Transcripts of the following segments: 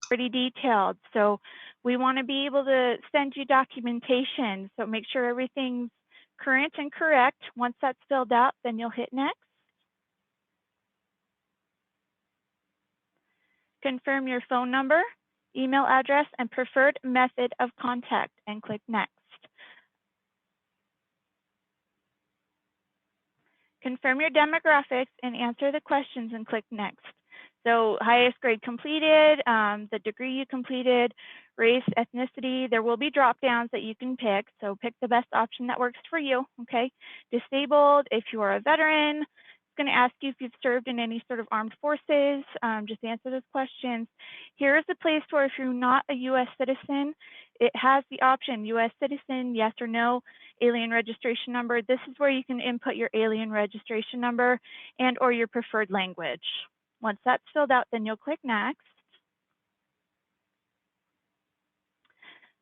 pretty detailed. So we want to be able to send you documentation. So make sure everything's current and correct. Once that's filled out, then you'll hit next. Confirm your phone number, email address, and preferred method of contact, and click next. Confirm your demographics and answer the questions and click next. So highest grade completed, the degree you completed, race, ethnicity, there will be drop downs that you can pick. So pick the best option that works for you, okay? Disabled, if you are a veteran, it's going to ask you if you've served in any sort of armed forces, just answer those questions. Here's the place where if you're not a US citizen, it has the option, US citizen, yes or no, alien registration number. This is where you can input your alien registration number and or your preferred language. Once that's filled out, then you'll click next.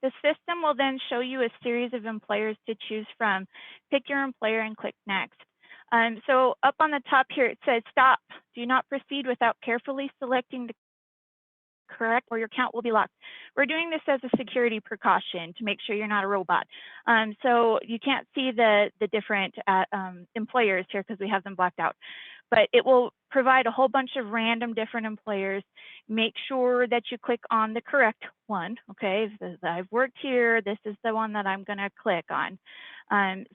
The system will then show you a series of employers to choose from. Pick your employer and click next. So up on the top here, it says stop. Do not proceed without carefully selecting the correct or your account will be locked. We're doing this as a security precaution to make sure you're not a robot. So you can't see the different employers here because we have them blacked out. But it will provide a whole bunch of random different employers. Make sure that you click on the correct one, okay? I've worked here, this is the one that I'm gonna click on.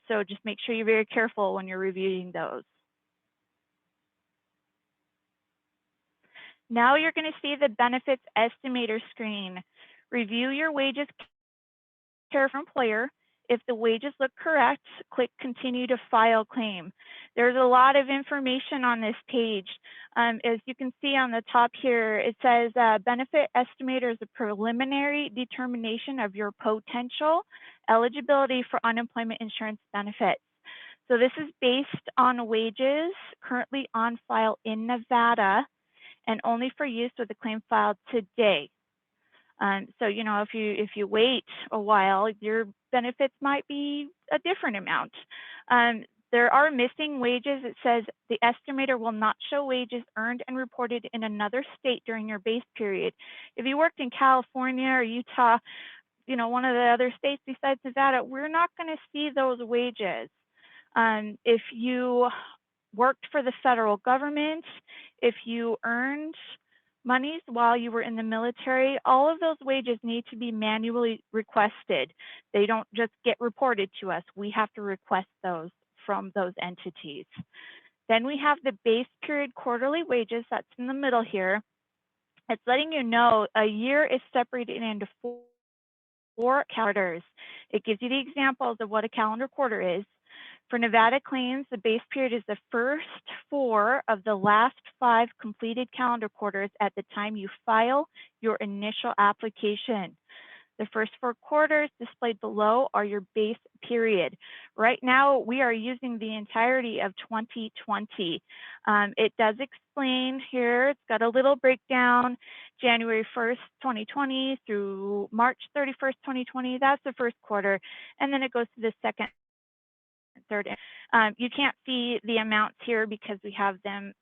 So just make sure you're very careful when you're reviewing those. Now you're gonna see the benefits estimator screen. Review your wages care for employer. If the wages look correct, click continue to file claim. There's a lot of information on this page. As you can see on the top here, it says benefit estimator is a preliminary determination of your potential eligibility for unemployment insurance benefits. So this is based on wages currently on file in Nevada and only for use with the claim filed today. So, you know, if you wait a while, your benefits might be a different amount. There are missing wages. It says the estimator will not show wages earned and reported in another state during your base period. If you worked in California or Utah, you know, one of the other states besides Nevada, we're not going to see those wages. If you worked for the federal government, if you earned monies while you were in the military, all of those wages need to be manually requested. They don't just get reported to us. We have to request those from those entities. Then we have the base period quarterly wages. That's in the middle here. It's letting you know a year is separated into four calendars. It gives you the examples of what a calendar quarter is. For Nevada claims, the base period is the first 4 of the last 5 completed calendar quarters at the time you file your initial application. The first 4 quarters displayed below are your base period. Right now, we are using the entirety of 2020. It does explain here, it's got a little breakdown, January 1st, 2020 through March 31st, 2020, that's the first quarter. And then it goes to the second, third. You can't see the amounts here because we have them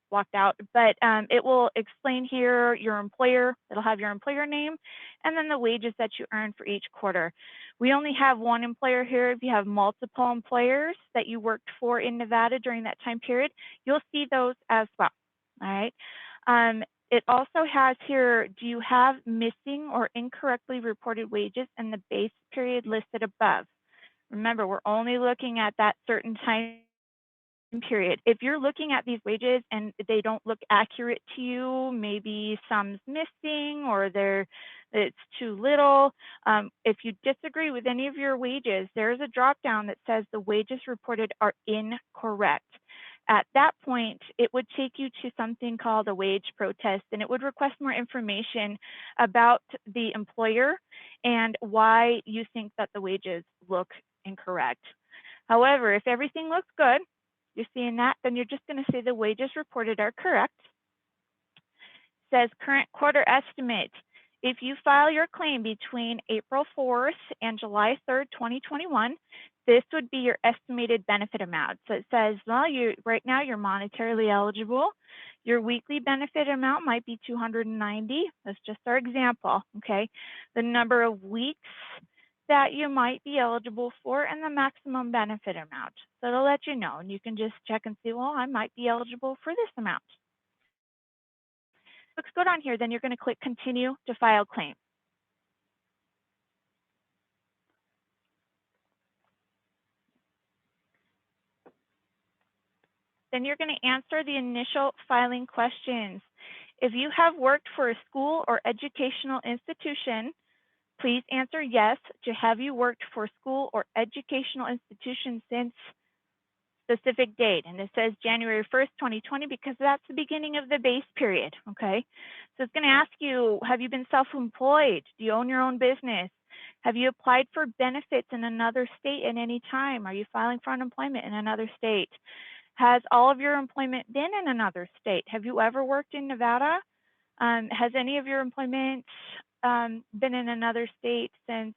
blocked out, but it will explain here your employer. It'll have your employer name and then the wages that you earn for each quarter. We only have one employer here. If you have multiple employers that you worked for in Nevada during that time period, you'll see those as well. All right. It also has here, do you have missing or incorrectly reported wages in the base period listed above? Remember, we're only looking at that certain time period. If you're looking at these wages and they don't look accurate to you, maybe some's missing or it's too little. If you disagree with any of your wages, there's a drop down that says the wages reported are incorrect. At that point, it would take you to something called a wage protest, and it would request more information about the employer and why you think that the wages look incorrect. However, if everything looks good, you're seeing that, then you're just going to say the wages reported are correct. It says current quarter estimate. If you file your claim between April 4th and July 3rd, 2021, this would be your estimated benefit amount. So it says, well, right now you're monetarily eligible. Your weekly benefit amount might be 290. That's just our example, okay? The number of weeks that you might be eligible for and the maximum benefit amount. So it'll let you know, and you can just check and see, well, I might be eligible for this amount. Let's go down here, then you're going to click continue to file claim. Then you're going to answer the initial filing questions. If you have worked for a school or educational institution, please answer yes to have you worked for a school or educational institution since specific date. And it says January 1st, 2020, because that's the beginning of the base period, okay? So it's going to ask you, have you been self-employed? Do you own your own business? Have you applied for benefits in another state at any time? Are you filing for unemployment in another state? Has all of your employment been in another state? Have you ever worked in Nevada? Has any of your employment been in another state since,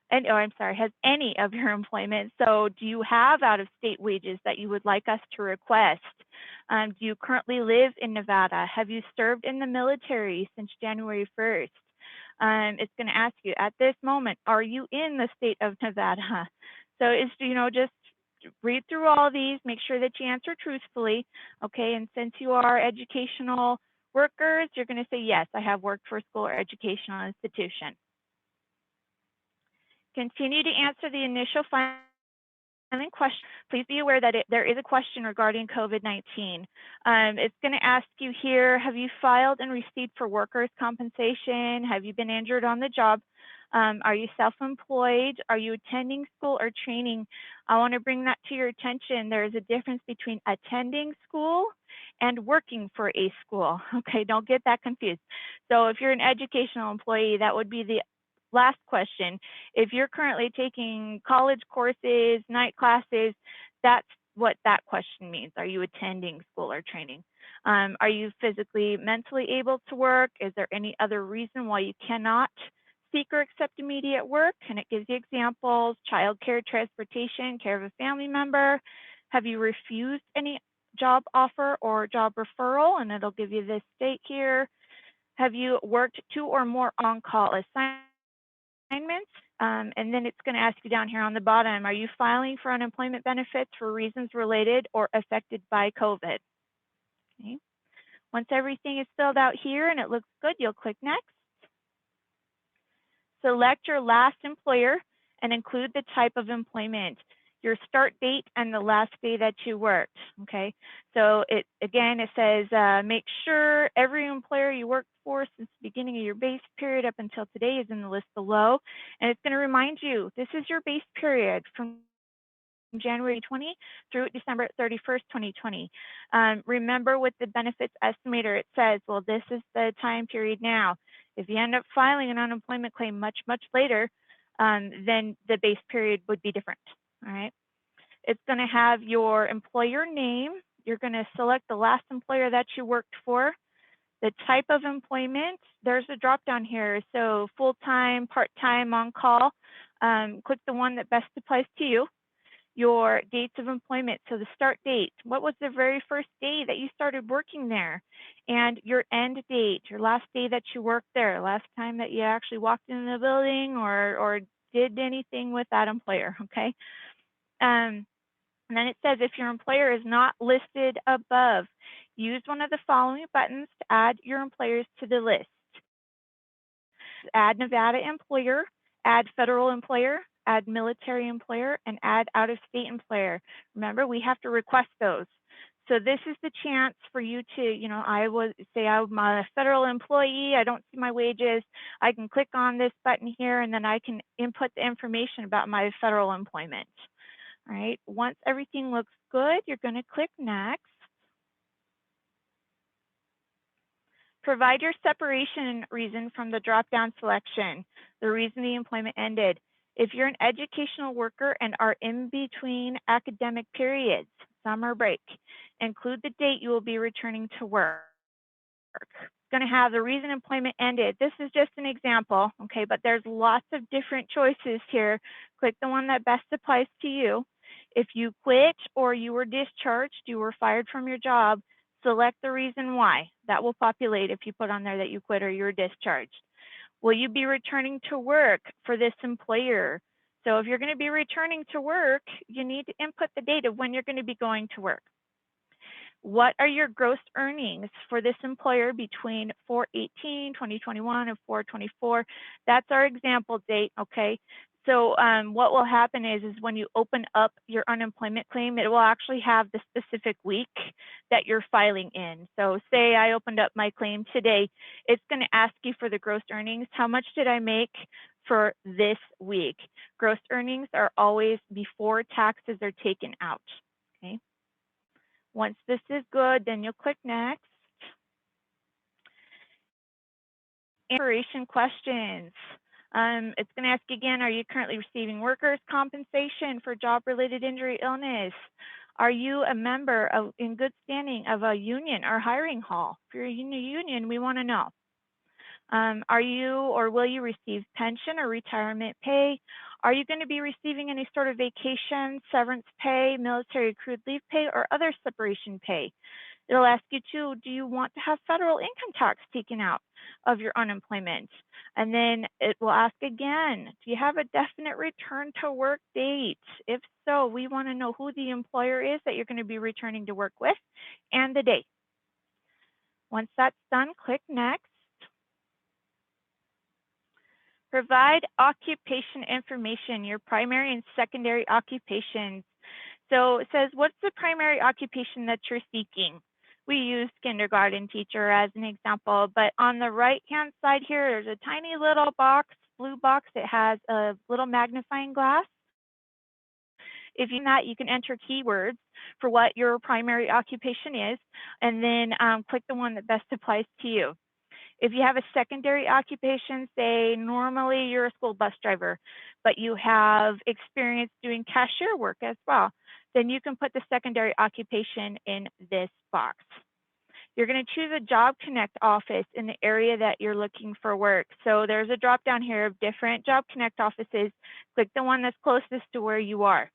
has any of your employment? So do you have out-of-state wages that you would like us to request? Do you currently live in Nevada? Have you served in the military since January 1st? It's going to ask you at this moment, are you in the state of Nevada? So it's, just read through all of these, make sure that you answer truthfully, okay? And since you are educational workers, you're going to say, yes, I have worked for a school or educational institution. Continue to answer the initial filing question. Please be aware that there is a question regarding COVID-19. It's going to ask you here, have you filed and received for workers' compensation? Have you been injured on the job? Are you self-employed? Are you attending school or training? I want to bring that to your attention. There is a difference between attending school and working for a school. Okay, don't get that confused. So if you're an educational employee, that would be the last question. If you're currently taking college courses, night classes, that's what that question means. Are you attending school or training? Are you physically, mentally able to work? Is there any other reason why you cannot seek or accept immediate work? And it gives you examples: childcare, transportation, care of a family member. Have you refused any job offer or job referral? And it'll give you this state here. Have you worked 2 or more on-call assignments? And then it's going to ask you down here on the bottom, are you filing for unemployment benefits for reasons related or affected by COVID? Okay. Once everything is filled out here and it looks good, you'll click next. Select your last employer and include the type of employment, your start date, and the last day that you worked, okay? So it says make sure every employer you worked for since the beginning of your base period up until today is in the list below. And it's going to remind you, this is your base period from January 20 through December 31st, 2020. Remember with the benefits estimator, it says, well, this is the time period now. If you end up filing an unemployment claim much later, then the base period would be different, all right? It's going to have your employer name. You're going to select the last employer that you worked for. The type of employment, there's a drop down here. So full-time, part-time, on-call. Click the one that best applies to you. Your dates of employment, so the start date, what was the very first day that you started working there? And your end date, your last day that you worked there, last time that you actually walked into the building or did anything with that employer, okay? And then it says if your employer is not listed above, use one of the following buttons to add your employers to the list. Add Nevada employer, add federal employer, add military employer, and add out-of-state employer. Remember, we have to request those. So this is the chance for you to, I would say I'm a federal employee, I don't see my wages. I can click on this button here, and then I can input the information about my federal employment. All right, once everything looks good, you're going to click next. Provide your separation reason from the drop-down selection, the reason the employment ended. If you're an educational worker and are in between academic periods, summer break, include the date you will be returning to work. It's going to have the reason employment ended. This is just an example, okay, but there's lots of different choices here. Click the one that best applies to you. If you quit or you were discharged, you were fired from your job, select the reason why. That will populate if you put on there that you quit or you were discharged. Will you be returning to work for this employer? So if you're going to be returning to work, you need to input the date of when you're going to be going to work. What are your gross earnings for this employer between 4/18/2021 and 4/24? That's our example date, okay? So what will happen is when you open up your unemployment claim, it will actually have the specific week that you're filing in. So say I opened up my claim today, it's going to ask you for the gross earnings. How much did I make for this week? Gross earnings are always before taxes are taken out, okay? Once this is good, then you'll click next. Expiration questions. It's going to ask again, are you currently receiving workers' compensation for job-related injury, illness? Are you a member of, in good standing of a union or hiring hall? If you're in a union, we want to know. Are you or will you receive pension or retirement pay? Are you going to be receiving any sort of vacation, severance pay, military accrued leave pay, or other separation pay? It'll ask you too, do you want to have federal income tax taken out of your unemployment? And then it will ask again, do you have a definite return to work date? If so, we want to know who the employer is that you're going to be returning to work with and the date. Once that's done, click next. Provide occupation information, your primary and secondary occupations. So it says, what's the primary occupation that you're seeking? We use kindergarten teacher as an example, but on the right-hand side here, there's a tiny little box, blue box. It has a little magnifying glass. If you do that, you can enter keywords for what your primary occupation is, and then click the one that best applies to you. If you have a secondary occupation, say normally you're a school bus driver, but you have experience doing cashier work as well, then you can put the secondary occupation in this box. You're going to choose a Job Connect office in the area that you're looking for work. So there's a drop down here of different Job Connect offices. Click the one that's closest to where you are.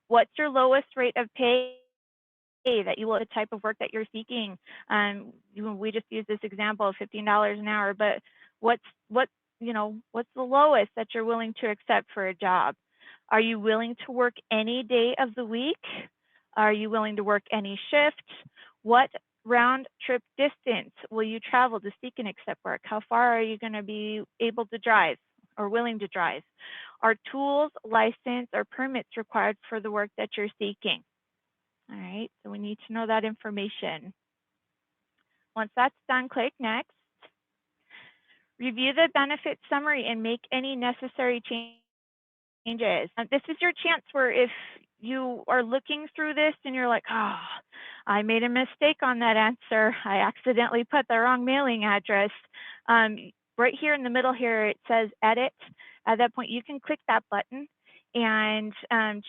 What's your lowest rate of pay that you will, the type of work that you're seeking? We just use this example of $15 an hour, but what's the lowest that you're willing to accept for a job? Are you willing to work any day of the week? Are you willing to work any shift? What round trip distance will you travel to seek and accept work? How far are you going to be able to drive or willing to drive? Are tools, license, or permits required for the work that you're seeking? All right, so we need to know that information. Once that's done, click next. Review the benefit summary and make any necessary changes. This is your chance where if you are looking through this and you're like, oh, I made a mistake on that answer. I accidentally put the wrong mailing address. Right here in the middle here, it says edit. At that point, you can click that button and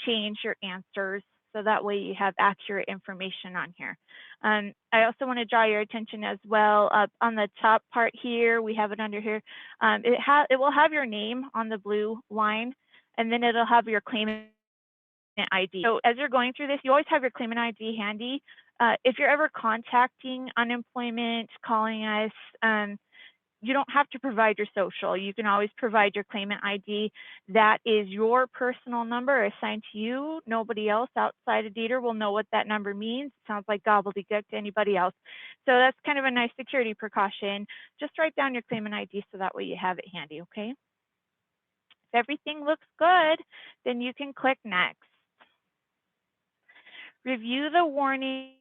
change your answers. So that way you have accurate information on here. I also want to draw your attention as well up on the top part here. We have it under here. It will have your name on the blue line, and then it'll have your claimant ID. So as you're going through this, you always have your claimant ID handy. If you're ever contacting unemployment, calling us, you don't have to provide your social. You can always provide your claimant ID. That is your personal number assigned to you. Nobody else outside of DETR will know what that number means. It sounds like gobbledygook to anybody else. So that's kind of a nice security precaution. Just write down your claimant ID so that way you have it handy, okay? If everything looks good, then you can click next. Review the warning.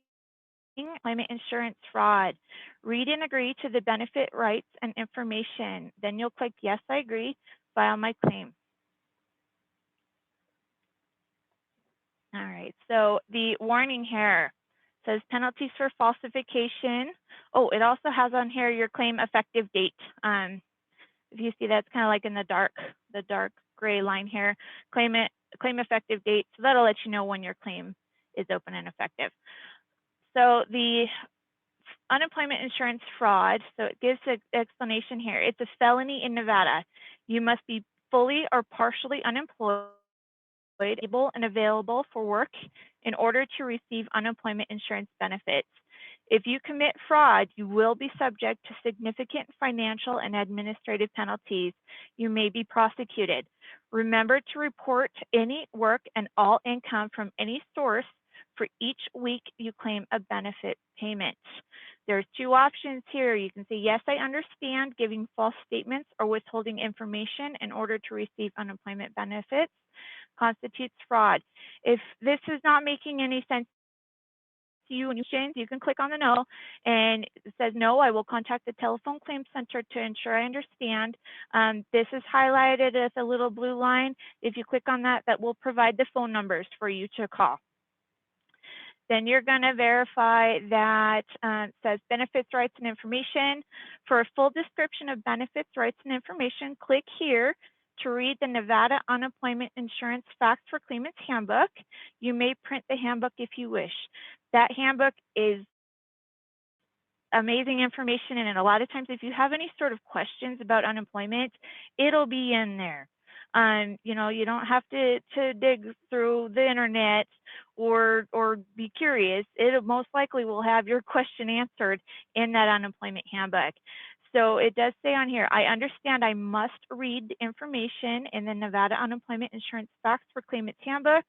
Employment insurance fraud. Read and agree to the benefit rights and information. Then you'll click yes, I agree, file my claim. All right, so the warning here says penalties for falsification. Oh, it also has on here your claim effective date. If you see, that's kind of like in the dark gray line here, claim effective date. So that'll let you know when your claim is open and effective. So the unemployment insurance fraud, so it gives an explanation here. It's a felony in Nevada. You must be fully or partially unemployed, able and available for work in order to receive unemployment insurance benefits. If you commit fraud, you will be subject to significant financial and administrative penalties. You may be prosecuted. Remember to report any work and all income from any source for each week you claim a benefit payment. There's two options here. You can say, yes, I understand giving false statements or withholding information in order to receive unemployment benefits constitutes fraud. If this is not making any sense to you and you can click on the no, and it says no, I will contact the telephone claims center to ensure I understand. This is highlighted as a little blue line. If you click on that, that will provide the phone numbers for you to call. Then you're going to verify that says benefits, rights, and information. For a full description of benefits, rights, and information, click here to read the Nevada Unemployment Insurance Facts for Claimants Handbook. You may print the handbook if you wish. That handbook is amazing information, and a lot of times if you have any sort of questions about unemployment, it'll be in there. You know, you don't have to dig through the internet or be curious. It most likely will have your question answered in that unemployment handbook. So it does say on here, I understand I must read the information in the Nevada Unemployment Insurance Facts for Claimants Handbook.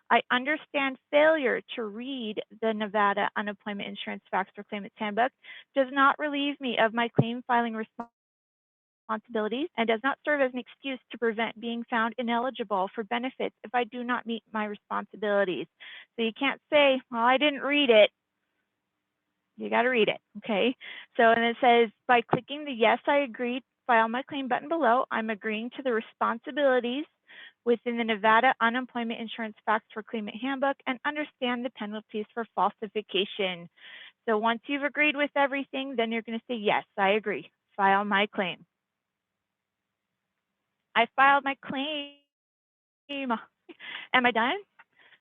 I understand failure to read the Nevada Unemployment Insurance Facts for Claimants Handbook does not relieve me of my claim filing responsibilities and does not serve as an excuse to prevent being found ineligible for benefits if I do not meet my responsibilities. So you can't say, well, I didn't read it. You got to read it, okay? So, and it says, by clicking the yes, I agree, file my claim button below, I'm agreeing to the responsibilities within the Nevada Unemployment Insurance Facts for Claimant Handbook and understand the penalties for falsification. So once you've agreed with everything, then you're going to say, yes, I agree, file my claim. I filed my claim. Am I done?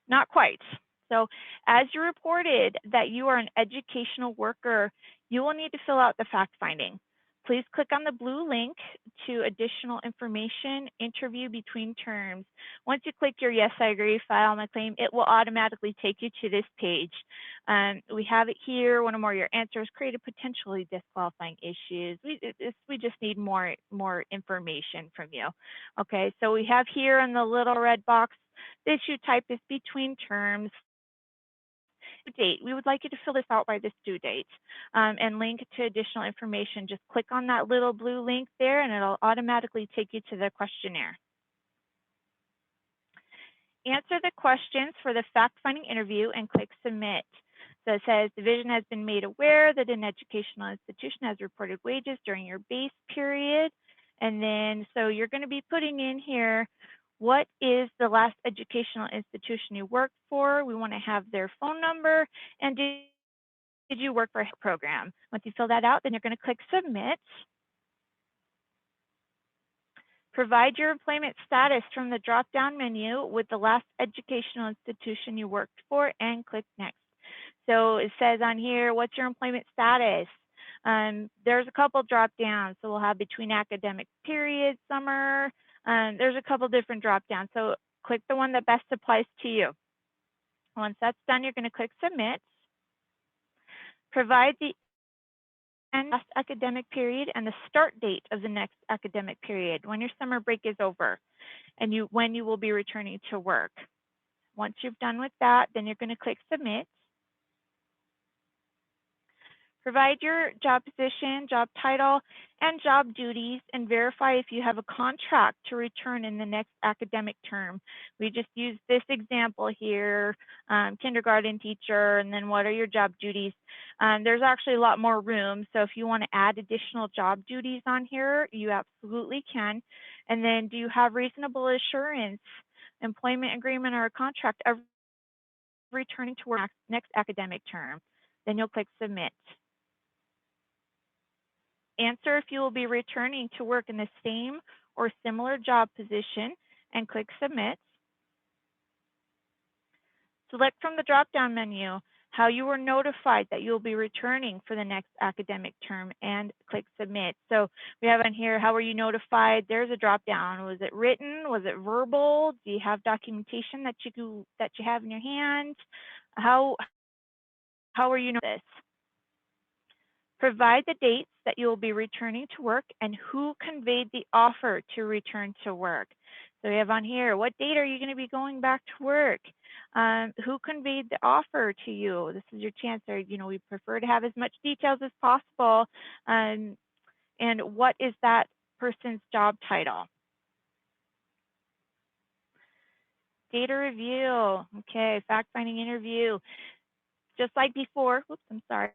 Not quite. So as you reported that you are an educational worker, you will need to fill out the fact finding. Please click on the blue link to additional information, interview between terms. Once you click your yes, I agree, file my claim, it will automatically take you to this page. We have it here, one or more of your answers create potentially disqualifying issues. We just need more information from you. Okay, so we have here in the little red box, the issue type is between terms. Date. We would like you to fill this out by this due date and link to additional information. Just click on that little blue link there and it'll automatically take you to the questionnaire. Answer the questions for the fact-finding interview and click submit. So it says division has been made aware that an educational institution has reported wages during your base period. And then so you're going to be putting in here, what is the last educational institution you worked for? We want to have their phone number. And did you work for a program? Once you fill that out, then you're going to click submit. Provide your employment status from the drop-down menu with the last educational institution you worked for and click next. So it says on here, what's your employment status? There's a couple drop-downs. So we'll have between academic periods, summer. There's a couple different drop-downs. So click the one that best applies to you. Once that's done, you're going to click submit. Provide the last academic period and the start date of the next academic period, when your summer break is over and when you will be returning to work. Once you've done with that, then you're going to click submit. Provide your job position, job title, and job duties, and verify if you have a contract to return in the next academic term. We just use this example here, kindergarten teacher, and then what are your job duties? There's actually a lot more room, so if you want to add additional job duties on here, you absolutely can. And then do you have reasonable assurance, employment agreement, or a contract of returning to work next academic term? Then you'll click submit. Answer if you will be returning to work in the same or similar job position and click submit. Select from the drop-down menu how you were notified that you'll be returning for the next academic term, and click submit. So we have on here, how were you notified? There's a drop down. Was it written? Was it verbal? Do you have documentation that you have in your hand? How are you this? Provide the dates that you will be returning to work and who conveyed the offer to return to work. So we have on here, what date are you going to be going back to work? Who conveyed the offer to you? This is your chance there. You know, we prefer to have as much details as possible. And what is that person's job title? Data review. Okay, fact-finding interview. Just like before, oops, I'm sorry.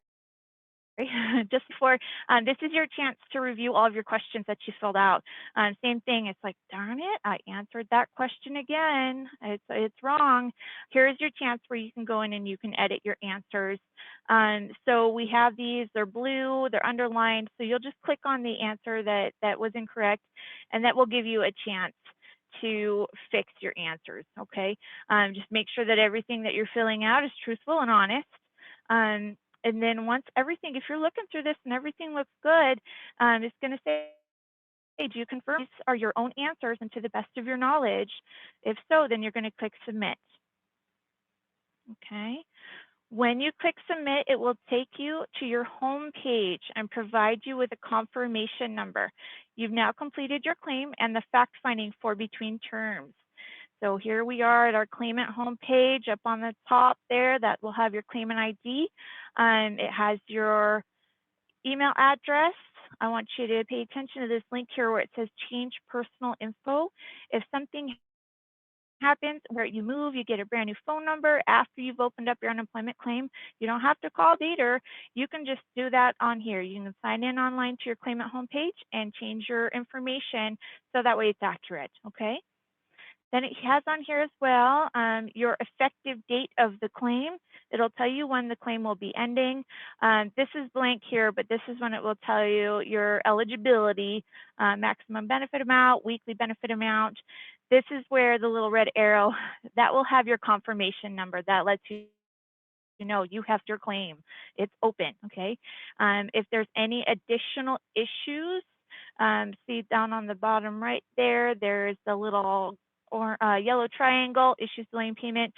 Just before, this is your chance to review all of your questions that you filled out. Same thing, it's like, darn it, I answered that question again. It's wrong. Here's your chance where you can go in and you can edit your answers. So we have these, they're blue, they're underlined. So you'll just click on the answer that was incorrect, and that will give you a chance to fix your answers, okay? Just make sure that everything that you're filling out is truthful and honest. And then once everything, if you're looking through this and everything looks good, it's going to say, hey, do you confirm these are your own answers and to the best of your knowledge? If so, then you're going to click submit. Okay. When you click submit, it will take you to your home page and provide you with a confirmation number. You've now completed your claim and the fact finding for between terms. So here we are at our claimant homepage. Up on the top there, that will have your claimant ID. It has your email address. I want you to pay attention to this link here where it says change personal info. If something happens where you move, you get a brand new phone number after you've opened up your unemployment claim, you don't have to call DETR. You can just do that on here. You can sign in online to your claimant homepage and change your information so that way it's accurate, okay? Then it has on here as well your effective date of the claim. It'll tell you when the claim will be ending. This is blank here, but this is when it will tell you your eligibility, maximum benefit amount, weekly benefit amount. This is where the little red arrow, that will have your confirmation number. That lets you know you have your claim. It's open, okay? If there's any additional issues, see down on the bottom right there, there's the little yellow triangle, issues delaying payment.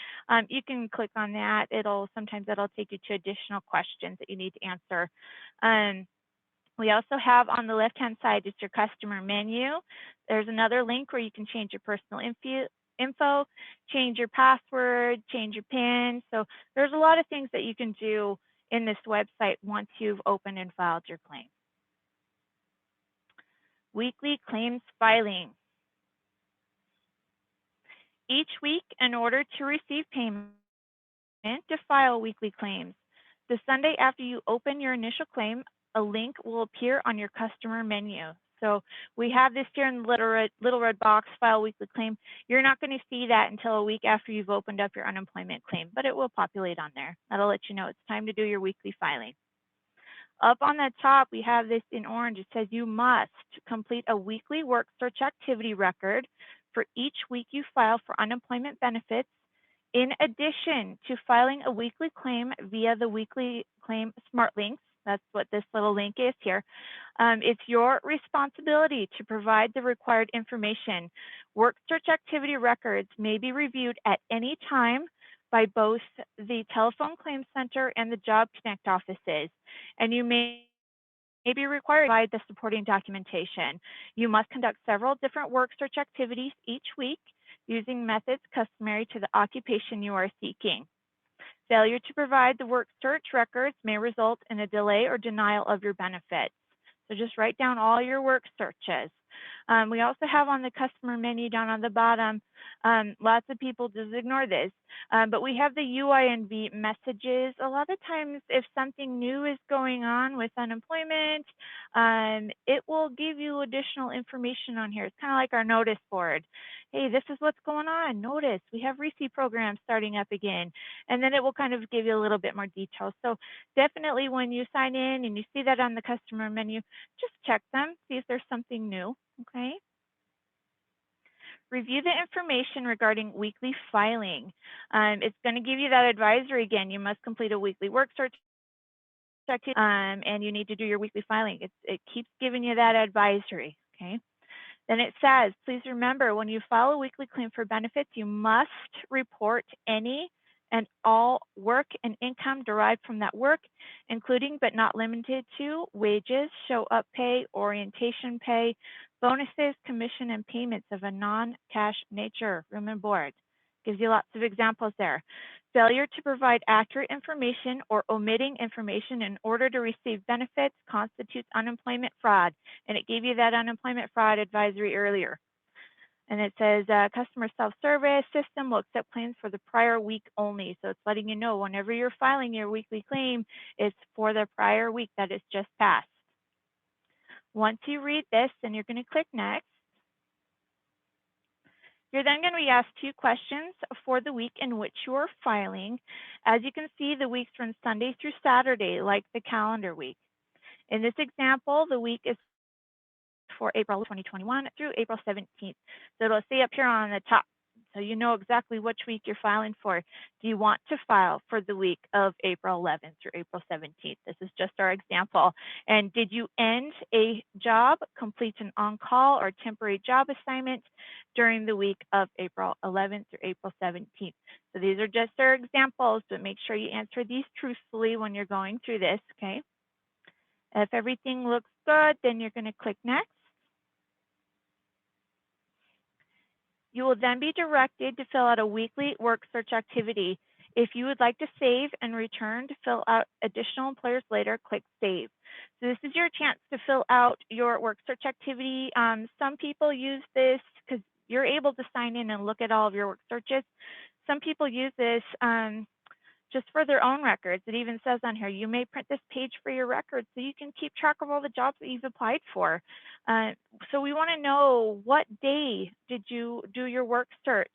You can click on that. Sometimes that'll take you to additional questions that you need to answer. We also have on the left-hand side just your customer menu. There's another link where you can change your personal info, change your password, change your PIN. So there's a lot of things that you can do in this website once you've opened and filed your claim. Weekly claims filing. Each week, in order to receive payment, to file weekly claims, the Sunday after you open your initial claim, a link will appear on your customer menu. So we have this here in the little red box, file weekly claim. You're not going to see that until a week after you've opened up your unemployment claim, but it will populate on there. That'll let you know it's time to do your weekly filing. Up on the top, we have this in orange. It says you must complete a weekly work search activity record for each week you file for unemployment benefits, in addition to filing a weekly claim via the weekly claim smart links. That's what this little link is here. It's your responsibility to provide the required information. Work search activity records may be reviewed at any time by both the Telephone Claims Center and the Job Connect offices, and you may be required to provide the supporting documentation. You must conduct several different work search activities each week using methods customary to the occupation you are seeking. Failure to provide the work search records may result in a delay or denial of your benefits. So just write down all your work searches. We also have on the customer menu down on the bottom, lots of people just ignore this, but we have the UINV messages. A lot of times if something new is going on with unemployment, it will give you additional information on here. It's kind of like our notice board. Hey, this is what's going on. Notice we have RECE programs starting up again. And then it will kind of give you a little bit more detail. So definitely when you sign in and you see that on the customer menu, just check them, see if there's something new, okay? Review the information regarding weekly filing. It's going to give you that advisory again. You must complete a weekly work search activity, and you need to do your weekly filing. It keeps giving you that advisory, okay? Then it says, please remember, when you file a weekly claim for benefits, you must report any and all work and income derived from that work, including but not limited to wages, show-up pay, orientation pay, bonuses, commission, and payments of a non-cash nature, room and board. Gives you lots of examples there. Failure to provide accurate information or omitting information in order to receive benefits constitutes unemployment fraud. And it gave you that unemployment fraud advisory earlier. And it says customer self-service system will accept claims for the prior week only. So it's letting you know whenever you're filing your weekly claim, it's for the prior week that is just passed. Once you read this, then you're going to click next. You're then going to be asked 2 questions for the week in which you're filing. As you can see, the weeks run Sunday through Saturday, like the calendar week. In this example, the week is for April 2021 through April 17th. So it'll say up here on the top, so you know exactly which week you're filing for. Do you want to file for the week of April 11th through April 17th? This is just our example. And did you end a job, complete an on-call or temporary job assignment during the week of April 11th through April 17th? So these are just our examples, but make sure you answer these truthfully when you're going through this, okay? If everything looks good, then you're going to click next. You will then be directed to fill out a weekly work search activity. If you would like to save and return to fill out additional employers later, click Save. So this is your chance to fill out your work search activity. Some people use this because you're able to sign in and look at all of your work searches. Some people use this just for their own records. It even says on here, you may print this page for your records so you can keep track of all the jobs that you've applied for. So we want to know, what day did you do your work search?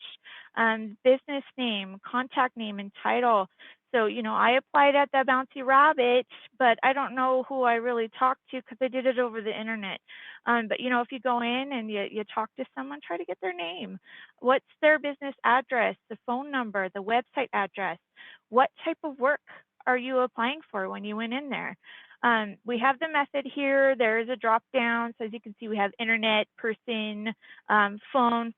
Business name, contact name, and title. So, you know, I applied at the Bouncy Rabbit, but I don't know who I really talked to because I did it over the internet. But, you know, if you go in and you talk to someone, try to get their name. What's their business address, the phone number, the website address? What type of work are you applying for when you went in there? We have the method here. There is a drop down. So as you can see, we have internet, person, phone.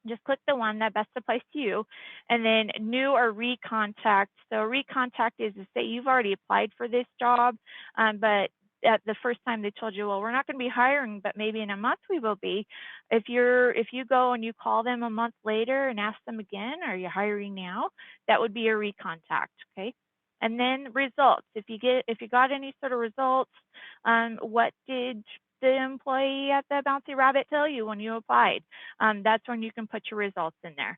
Just click the one that best applies to you. And then new or recontact. So recontact is to say you've already applied for this job, but at the first time they told you, well, we're not going to be hiring, but maybe in a month we will be. If you go and you call them a month later and ask them again, are you hiring now? That would be a recontact, okay? And then results. If you got any sort of results, what did the employee at the Bouncy Rabbit tell you when you applied? That's when you can put your results in there.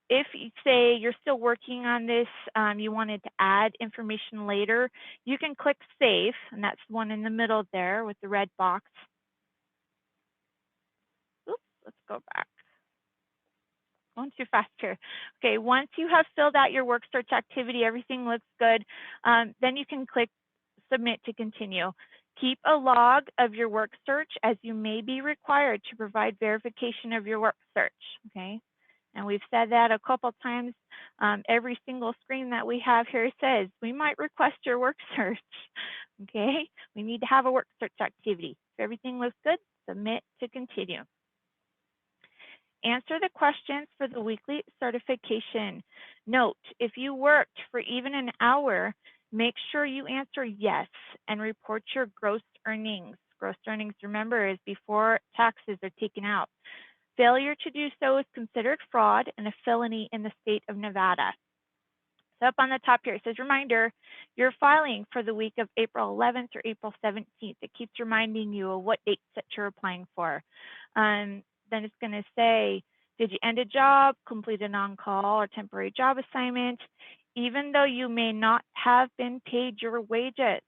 If you say you're still working on this, you wanted to add information later, you can click Save, and that's the one in the middle there with the red box. Oops, let's go back. Going too fast here. Okay, once you have filled out your work search activity, everything looks good, then you can click Submit to continue. Keep a log of your work search, as you may be required to provide verification of your work search, okay? And we've said that a couple times. Every single screen that we have here says, we might request your work search, okay? We need to have a work search activity. If everything looks good, submit to continue. Answer the questions for the weekly certification. Note, if you worked for even an hour, make sure you answer yes and report your gross earnings. Gross earnings, remember, is before taxes are taken out. Failure to do so is considered fraud and a felony in the state of Nevada. So up on the top here, it says, reminder, you're filing for the week of April 11th or April 17th. It keeps reminding you of what dates that you're applying for. Then it's going to say, did you end a job, complete an on-call or temporary job assignment? Even though you may not have been paid your wages,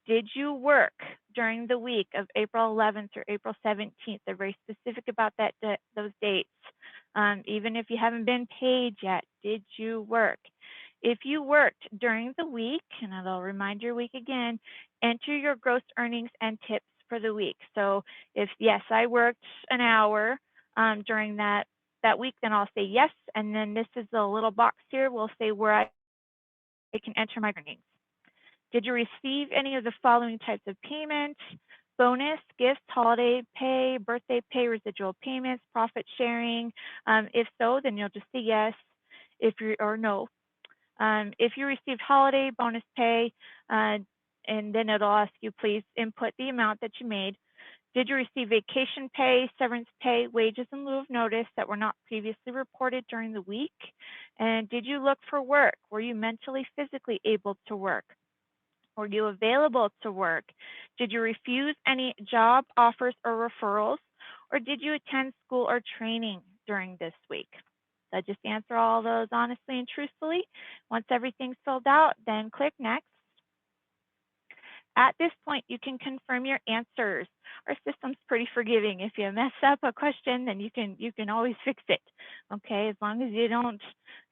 did you work during the week of April 11th or April 17th? They're very specific about those dates. Even if you haven't been paid yet, did you work? If you worked during the week, and it'll remind your week again, enter your gross earnings and tips for the week. So if, yes, I worked an hour, during that week, then I'll say yes, and then this is the little box here. We'll say where I can enter my earnings. Did you receive any of the following types of payments? Bonus, gifts, holiday pay, birthday pay, residual payments, profit sharing. If so, then you'll just say yes, or no. If you received holiday bonus pay, and then it'll ask you, please input the amount that you made. Did you receive vacation pay, severance pay, wages in lieu of notice that were not previously reported during the week? And did you look for work? Were you mentally, physically able to work? Were you available to work? Did you refuse any job offers or referrals? Or did you attend school or training during this week? So just answer all those honestly and truthfully. Once everything's filled out, then click next. At this point, you can confirm your answers. Our system's pretty forgiving. If you mess up a question, then you can always fix it, okay, as long as you don't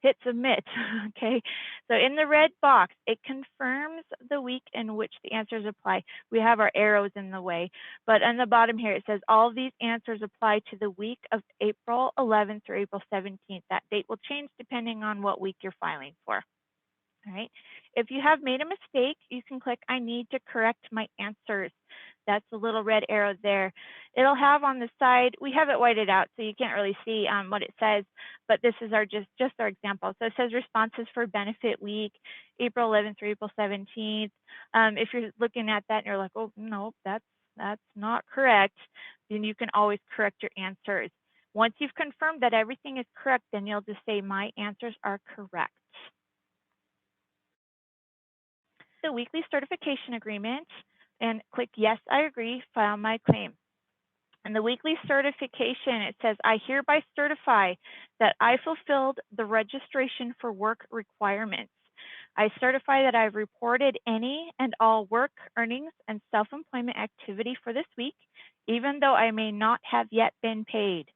hit submit, okay? So in the red box, it confirms the week in which the answers apply. We have our arrows in the way, but on the bottom here, it says all of these answers apply to the week of April 11th through April 17th. That date will change depending on what week you're filing for. All right. If you have made a mistake, you can click I need to correct my answers. That's the little red arrow there. It'll have on the side, we have it whited out so you can't really see what it says, but this is our just our example. So it says responses for benefit week, April 11th through April 17th. If you're looking at that and you're like, oh, no, that's not correct, then you can always correct your answers. Once you've confirmed that everything is correct, then you'll just say my answers are correct. The weekly certification agreement and click yes, I agree, file my claim. And the weekly certification, it says, I hereby certify that I fulfilled the registration for work requirements. I certify that I've reported any and all work, earnings, and self-employment activity for this week, even though I may not have yet been paid.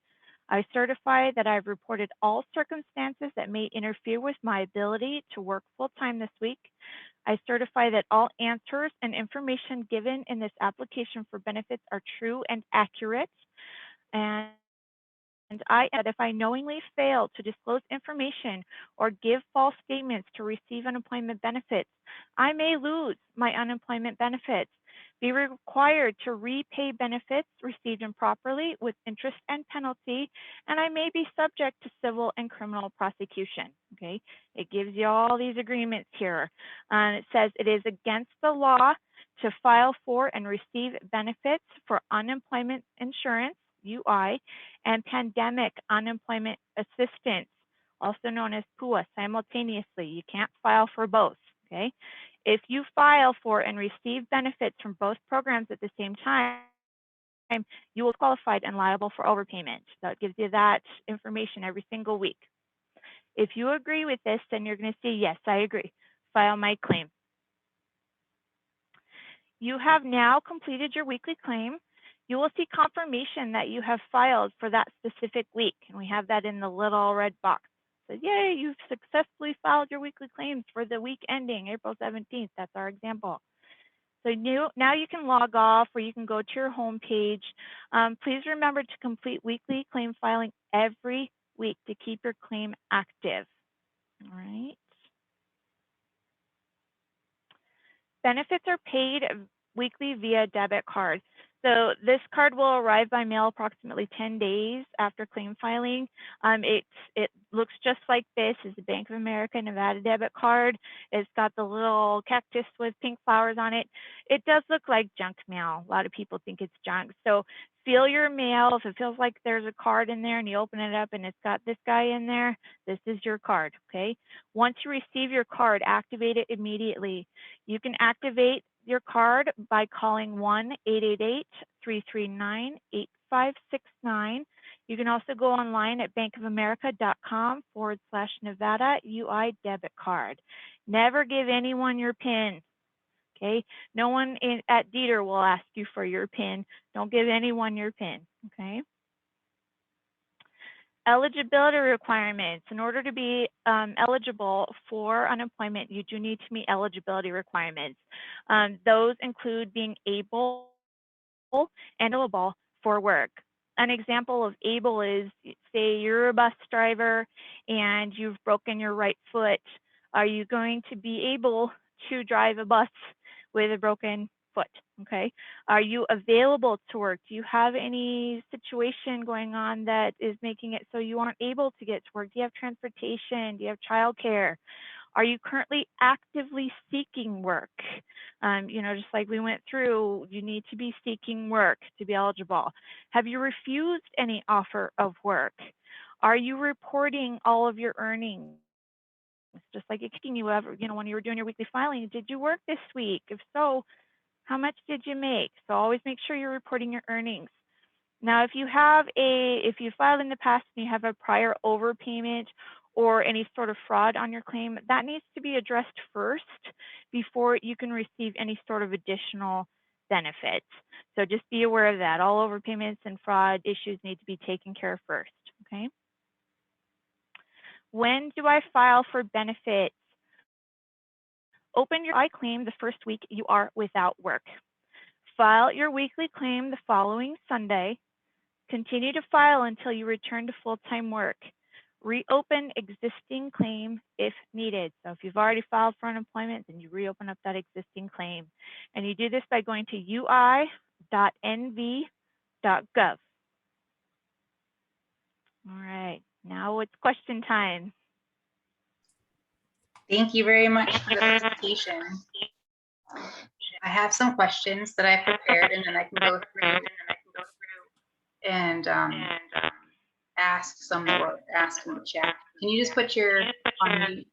I certify that I've reported all circumstances that may interfere with my ability to work full-time this week. I certify that all answers and information given in this application for benefits are true and accurate. And I add, if I knowingly fail to disclose information or give false statements to receive unemployment benefits, I may lose my unemployment benefits, be required to repay benefits received improperly with interest and penalty, and I may be subject to civil and criminal prosecution. Okay, it gives you all these agreements here. It says it is against the law to file for and receive benefits for unemployment insurance, UI, and pandemic unemployment assistance, also known as PUA, simultaneously. You can't file for both, okay? If you file for and receive benefits from both programs at the same time, you will be qualified and liable for overpayment. So it gives you that information every single week. If you agree with this, then you're going to say, yes, I agree. File my claim. You have now completed your weekly claim. You will see confirmation that you have filed for that specific week. And we have that in the little red box. So yay, you've successfully filed your weekly claims for the week ending April 17th. That's our example. So now you can log off or you can go to your home page. Please remember to complete weekly claim filing every week to keep your claim active. All right. Benefits are paid weekly via debit card. So this card will arrive by mail approximately 10 days after claim filing. It looks just like this. It's a Bank of America Nevada debit card. It's got the little cactus with pink flowers on it. It does look like junk mail. A lot of people think it's junk. So feel your mail. If it feels like there's a card in there and you open it up and it's got this guy in there, this is your card, okay? Once you receive your card, activate it immediately. You can activate your card by calling 1-888-339-8569. You can also go online at bankofamerica.com/Nevada UI debit card. Never give anyone your PIN. Okay, no one at DETR will ask you for your PIN. Don't give anyone your PIN. Okay. Eligibility requirements. In order to be eligible for unemployment, you do need to meet eligibility requirements. Those include being able and eligible for work. an example of able is, say you're a bus driver and you've broken your right foot. Are you going to be able to drive a bus with a broken foot? Okay. Are you available to work? Do you have any situation going on that is making it so you aren't able to get to work? Do you have transportation? Do you have childcare? Are you currently actively seeking work? Just like we went through, you need to be seeking work to be eligible. Have you refused any offer of work? Are you reporting all of your earnings? Just like asking you ever, when you were doing your weekly filing, did you work this week? If so, how much did you make? So always make sure you're reporting your earnings. Now, if you filed in the past and you have a prior overpayment or any sort of fraud on your claim, that needs to be addressed first before you can receive any sort of additional benefits. So just be aware of that. All overpayments and fraud issues need to be taken care of first, okay? When do I file for benefits? Open your claim the first week you are without work. File your weekly claim the following Sunday. Continue to file until you return to full-time work. Reopen existing claim if needed. So if you've already filed for unemployment, then you reopen up that existing claim. And you do this by going to ui.nv.gov. All right, now it's question time. Thank you very much for the presentation. I have some questions that I prepared, and then I can go through and ask some that were asked in the chat. Can you just put your on mute?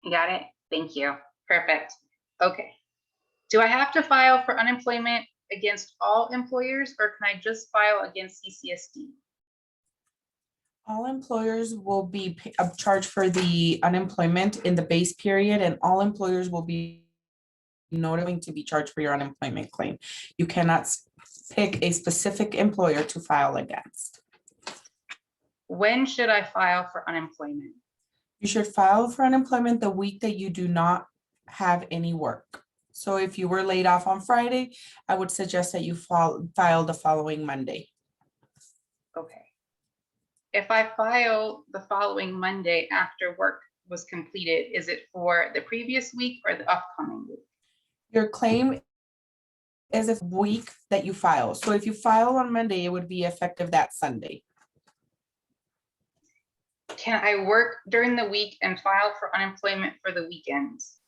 You got it? Thank you. Perfect. Okay. Do I have to file for unemployment against all employers, or can I just file against CCSD? All employers will be charged for the unemployment in the base period, and all employers will be notifying to be charged for your unemployment claim. You cannot pick a specific employer to file against. When should I file for unemployment? You should file for unemployment the week that you do not have any work. So if you were laid off on Friday, I would suggest that you file the following Monday. Okay. If I file the following Monday after work was completed, is it for the previous week or the upcoming week? Your claim is a week that you file. So if you file on Monday, it would be effective that Sunday. Can I work during the week and file for unemployment for the weekends?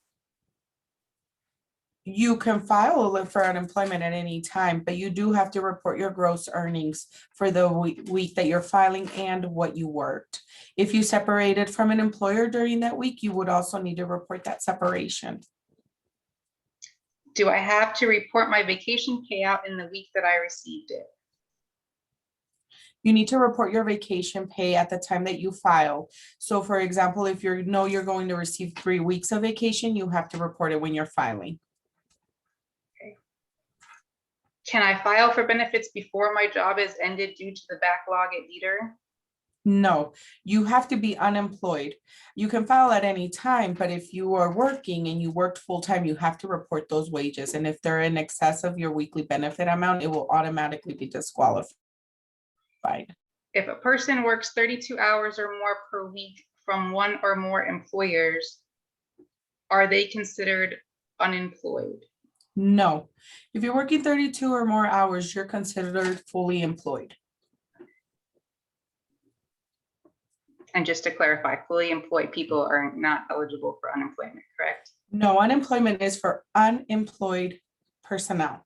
You can file for unemployment at any time, but you do have to report your gross earnings for the week that you're filing and what you worked. If you separated from an employer during that week, you would also need to report that separation. Do I have to report my vacation payout in the week that I received it? You need to report your vacation pay at the time that you file. So for example, if you know you're going to receive 3 weeks of vacation, you have to report it when you're filing. Can I file for benefits before my job is ended due to the backlog at DETR? No, you have to be unemployed. You can file at any time, but if you are working and you worked full time, you have to report those wages. And if they're in excess of your weekly benefit amount, it will automatically be disqualified. If a person works 32 hours or more per week from one or more employers, are they considered unemployed? No, if you're working 32 or more hours, you're considered fully employed. And just to clarify, fully employed people are not eligible for unemployment, correct? No, unemployment is for unemployed personnel.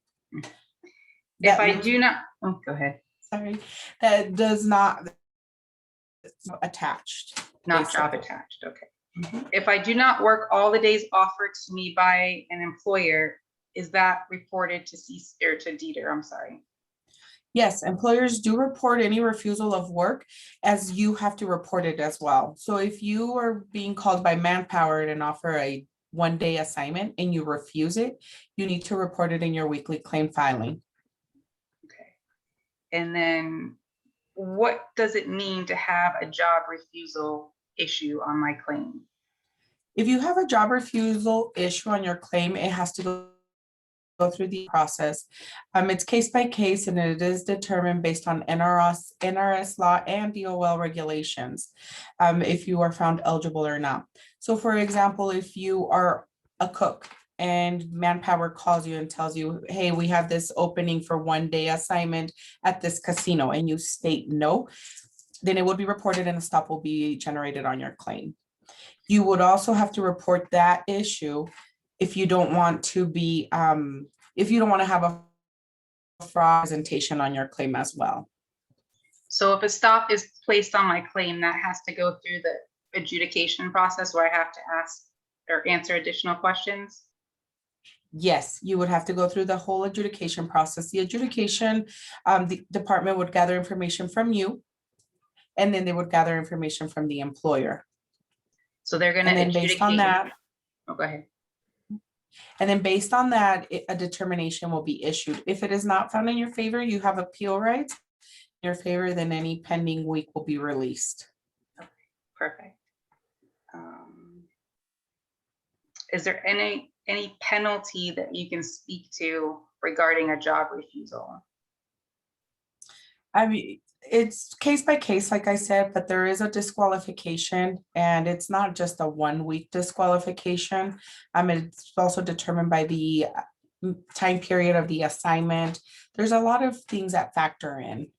If I do not, oh, go ahead. Sorry, that does not attached. Not job attached, okay. Mm-hmm. If I do not work all the days offered to me by an employer, is that reported to DETR? I'm sorry. Yes, employers do report any refusal of work, as you have to report it as well. So if you are being called by Manpower and offer a one-day assignment and you refuse it, you need to report it in your weekly claim filing. Okay. And then what does it mean to have a job refusal issue on my claim? If you have a job refusal issue on your claim, it has to go through the process. It's case by case, and it is determined based on NRS law and DOL regulations, if you are found eligible or not. So for example, if you are a cook and Manpower calls you and tells you, hey, we have this opening for 1-day assignment at this casino, and you state no, then it would be reported and a stop will be generated on your claim. You would also have to report that issue if you don't want to be, if you don't want to have a fraud presentation on your claim as well. So if a stop is placed on my claim, that has to go through the adjudication process where I have to ask or answer additional questions? Yes, you would have to go through the whole adjudication process. The adjudication, the department would gather information from you, and then they would gather information from the employer. So they're going to And then based on that, oh, go ahead. and then based on that, a determination will be issued. If it is not found in your favor, you have appeal rights. In your favor, then any pending week will be released. Okay, perfect. Is there any penalty that you can speak to regarding a job refusal? I mean, it's case by case, like I said, but there is a disqualification, and it's not just a 1-week disqualification. It's also determined by the time period of the assignment. There's a lot of things that factor in.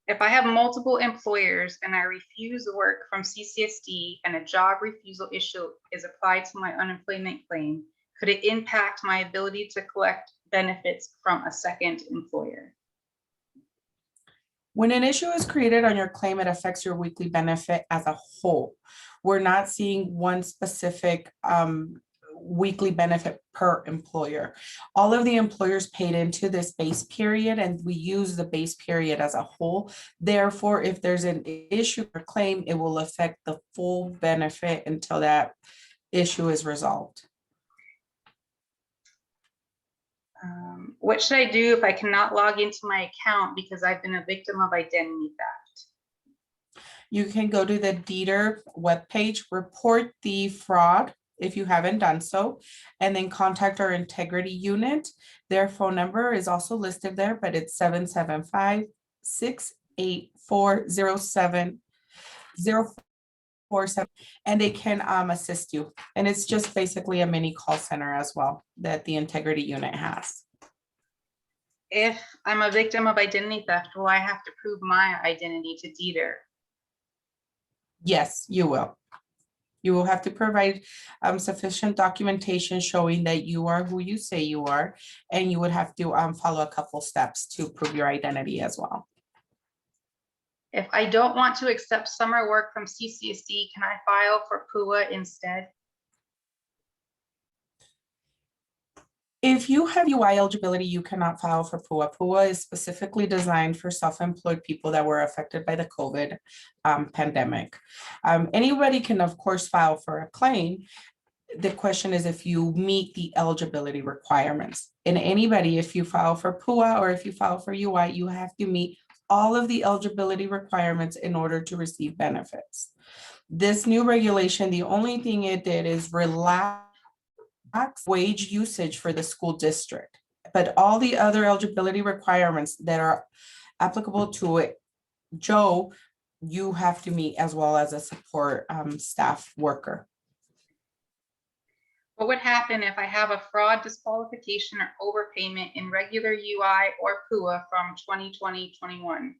If I have multiple employers and I refuse work from CCSD and a job refusal issue is applied to my unemployment claim, could it impact my ability to collect benefits from a second employer? When an issue is created on your claim, it affects your weekly benefit as a whole. We're not seeing one specific weekly benefit per employer. All of the employers paid into this base period, and we use the base period as a whole. Therefore, if there's an issue or claim, it will affect the full benefit until that issue is resolved. What should I do if I cannot log into my account because I've been a victim of identity theft? You can go to the DETR webpage, report the fraud if you haven't done so, and then contact our integrity unit. Their phone number is also listed there, but it's 775-684-0747, and they can assist you. And it's just basically a mini call center as well that the integrity unit has. If I'm a victim of identity theft, will I have to prove my identity to DETR? Yes, you will. You will have to provide sufficient documentation showing that you are who you say you are, and you would have to follow a couple steps to prove your identity as well. If I don't want to accept summer work from CCSD, can I file for PUA instead? If you have UI eligibility, you cannot file for PUA. PUA is specifically designed for self-employed people that were affected by the COVID pandemic. Anybody can, of course, file for a claim. The question is if you meet the eligibility requirements. And anybody, if you file for PUA or if you file for UI, you have to meet all of the eligibility requirements in order to receive benefits. This new regulation, the only thing it did is relax wage usage for the school district, but all the other eligibility requirements that are applicable to it, Joe, you have to meet as well as a support staff worker. What would happen if I have a fraud, disqualification, or overpayment in regular UI or PUA from 2020-21,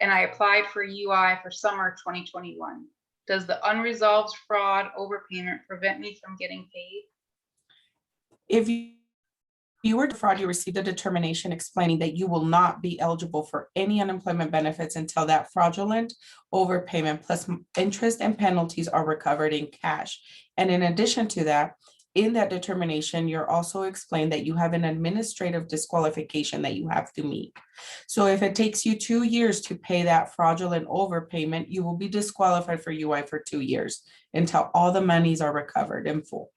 and I applied for UI for summer 2021? Does the unresolved fraud overpayment prevent me from getting paid? If you were defrauded, you received a determination explaining that you will not be eligible for any unemployment benefits until that fraudulent overpayment plus interest and penalties are recovered in cash. And in addition to that, in that determination, you're also explained that you have an administrative disqualification that you have to meet. So if it takes you 2 years to pay that fraudulent overpayment, you will be disqualified for UI for 2 years until all the monies are recovered in full.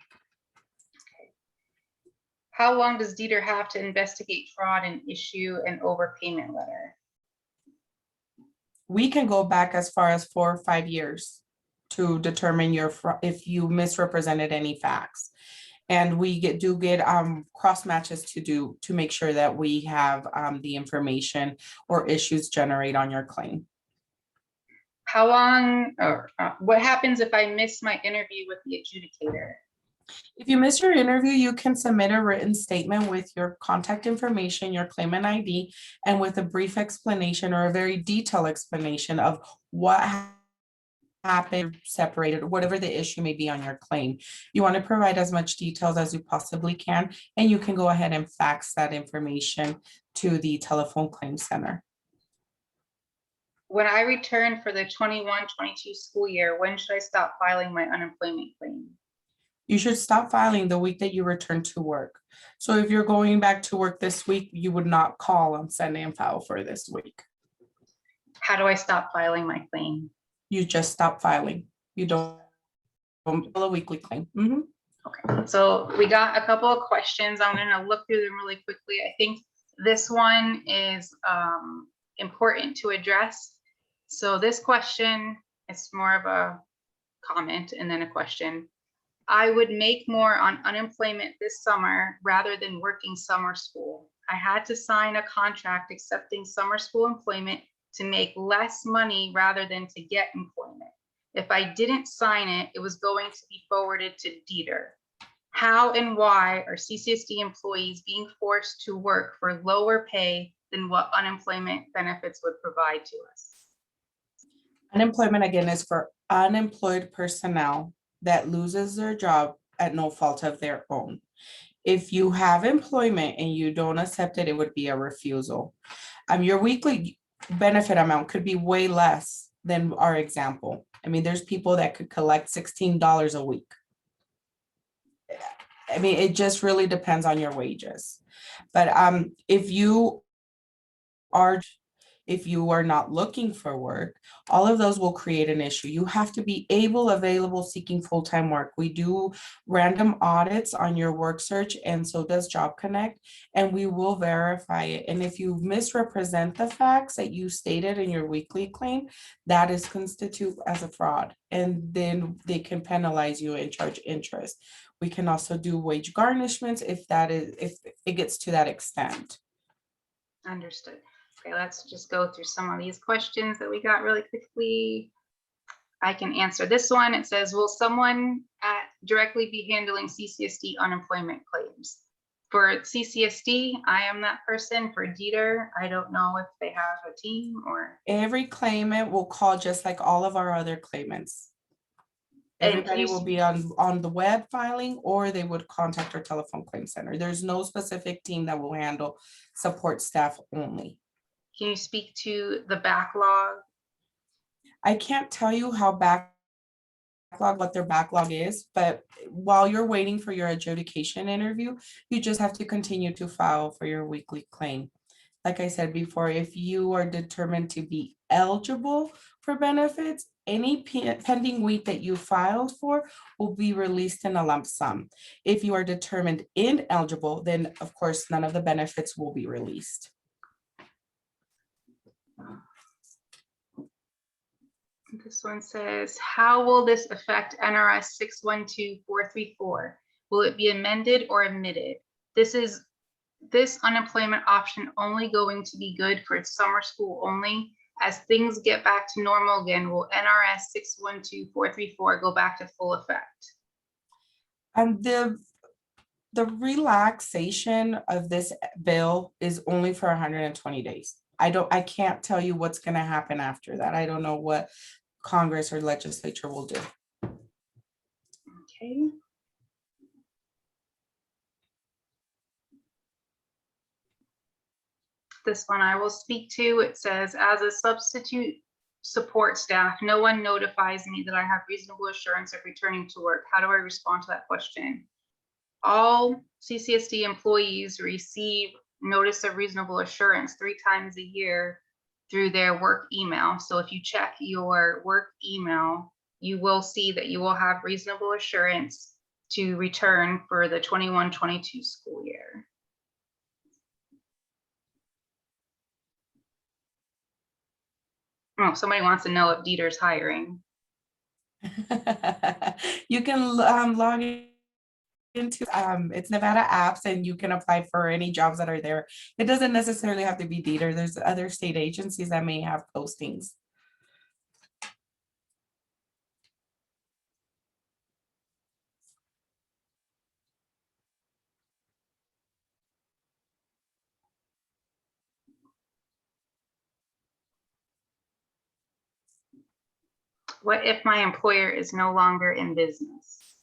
How long does DETR have to investigate fraud and issue an overpayment letter? We can go back as far as 4 or 5 years to determine if you misrepresented any facts. And we do get cross matches to make sure that we have the information or issues generate on your claim. How long, or what happens if I miss my interview with the adjudicator? If you miss your interview, you can submit a written statement with your contact information, your claimant ID, and with a brief explanation or a very detailed explanation of what happened, separated, whatever the issue may be on your claim. You want to provide as much details as you possibly can, and you can go ahead and fax that information to the telephone claim center. When I return for the 21-22 school year, when should I stop filing my unemployment claim? You should stop filing the week that you return to work. So if you're going back to work this week, you would not call on Sunday and file for this week. How do I stop filing my claim? You just stop filing. You don't file a weekly claim. Mhm. Okay, so we got a couple of questions. I'm gonna look through them really quickly. I think this one is important to address. So this question is more of a comment and then a question. I would make more on unemployment this summer rather than working summer school. I had to sign a contract accepting summer school employment to make less money rather than to get employment. If I didn't sign it, it was going to be forwarded to DETR. How and why are CCSD employees being forced to work for lower pay than what unemployment benefits would provide to us? Unemployment, again, is for unemployed personnel that loses their job at no fault of their own. If you have employment and you don't accept it, it would be a refusal. Your weekly benefit amount could be way less than our example. I mean, there's people that could collect $16 a week. I mean, it just really depends on your wages. But if you are not looking for work, all of those will create an issue. You have to be able, available, seeking full-time work. We do random audits on your work search, and so does Job Connect, and we will verify it. And if you misrepresent the facts that you stated in your weekly claim, that is constitute as a fraud, and then they can penalize you and charge interest. We can also do wage garnishments if it gets to that extent. Understood. Okay, let's just go through some of these questions that we got really quickly. I can answer this one. It says, will someone directly be handling CCSD unemployment claims? For CCSD, I am that person. For DETR, I don't know if they have a team or. Every claimant will call just like all of our other claimants. Everybody will be on the web filing, or they would contact our telephone claim center. There's no specific team that will handle support staff only. Can you speak to the backlog? I can't tell you what their backlog is, but while you're waiting for your adjudication interview, you just have to continue to file for your weekly claim. Like I said before, if you are determined to be eligible for benefits, any pending week that you filed for will be released in a lump sum. If you are determined ineligible, then of course none of the benefits will be released. This one says, how will this affect NRS 612434? Will it be amended or omitted? This unemployment option only going to be good for summer school only. As things get back to normal again, will NRS 612434 go back to full effect? The relaxation of this bill is only for 120 days. I can't tell you what's going to happen after that. I don't know what Congress or legislature will do. Okay. This one I will speak to. It says, as a substitute support staff, no one notifies me that I have reasonable assurance of returning to work. How do I respond to that question? All CCSD employees receive notice of reasonable assurance 3 times a year through their work email. So if you check your work email, you will see that you will have reasonable assurance to return for the 21-22 school year. Oh, somebody wants to know if DETR's hiring. You can log into, it's Nevada apps and you can apply for any jobs that are there. It doesn't necessarily have to be DETR. There's other state agencies that may have postings. What if my employer is no longer in business?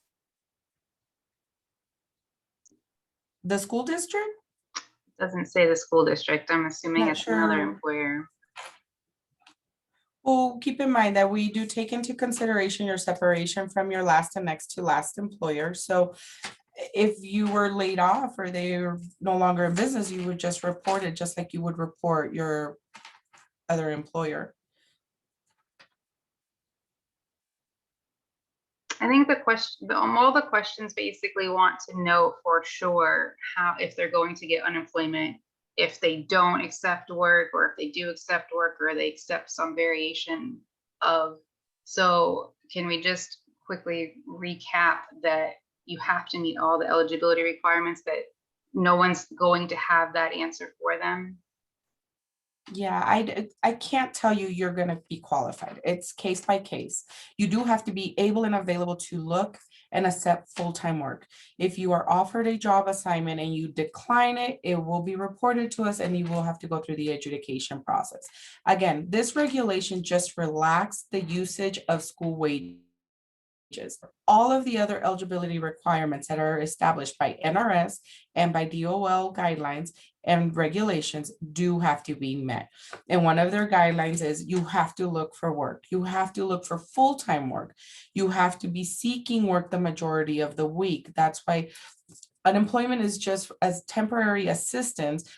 The school district? Doesn't say the school district. I'm assuming Not it's another sure. employer. Well, keep in mind that we do take into consideration your separation from your last and next to last employer. So if you were laid off or they are no longer in business, you would just report it just like you would report your other employer. I think all the questions basically want to know for sure if they're going to get unemployment, if they don't accept work, or if they do accept work, or they accept some variation of. So can we just quickly recap that you have to meet all the eligibility requirements, that no one's going to have that answer for them? Yeah, I can't tell you you're going to be qualified. It's case by case. You do have to be able and available to look and accept full-time work. If you are offered a job assignment and you decline it, it will be reported to us and you will have to go through the adjudication process. Again, this regulation just relaxed the usage of school wages. All of the other eligibility requirements that are established by NRS and by DOL guidelines and regulations do have to be met. And one of their guidelines is you have to look for work. You have to look for full-time work. You have to be seeking work the majority of the week. That's why unemployment is just as temporary assistance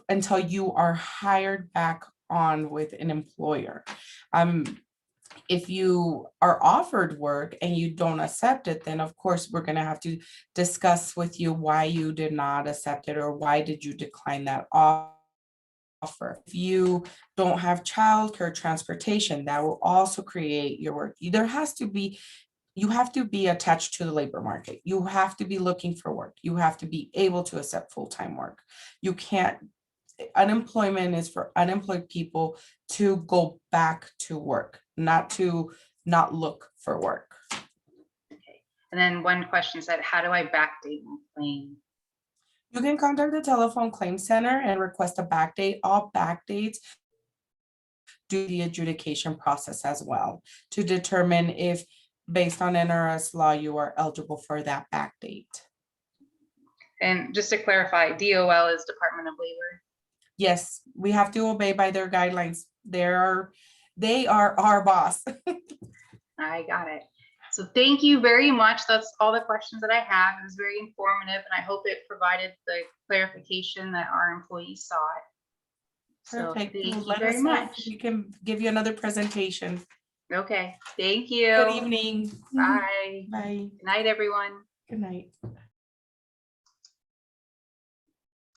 until you are hired back on with an employer. If you are offered work and you don't accept it, then of course we're going to have to discuss with you why you did not accept it or why did you decline that offer. If you don't have childcare, transportation, that will also create your work. You have to be attached to the labor market. You have to be looking for work. You have to be able to accept full-time work. You can't. Unemployment is for unemployed people to go back to work, not to not look for work. Okay. And then one question said, how do I backdate my claim? You can contact the telephone claim center and request a backdate. All backdates do the adjudication process as well to determine if, based on NRS law, you are eligible for that backdate. And just to clarify, DOL is Department of Labor. Yes, we have to obey by their guidelines. They are our boss. I got it. So thank you very much. That's all the questions that I have. It was very informative, and I hope it provided the clarification that our employees sought. So Perfect. thank you Let very us know if much. we can give you another presentation. Okay, thank you. Good evening. Bye. Bye. Good night, everyone. Good night.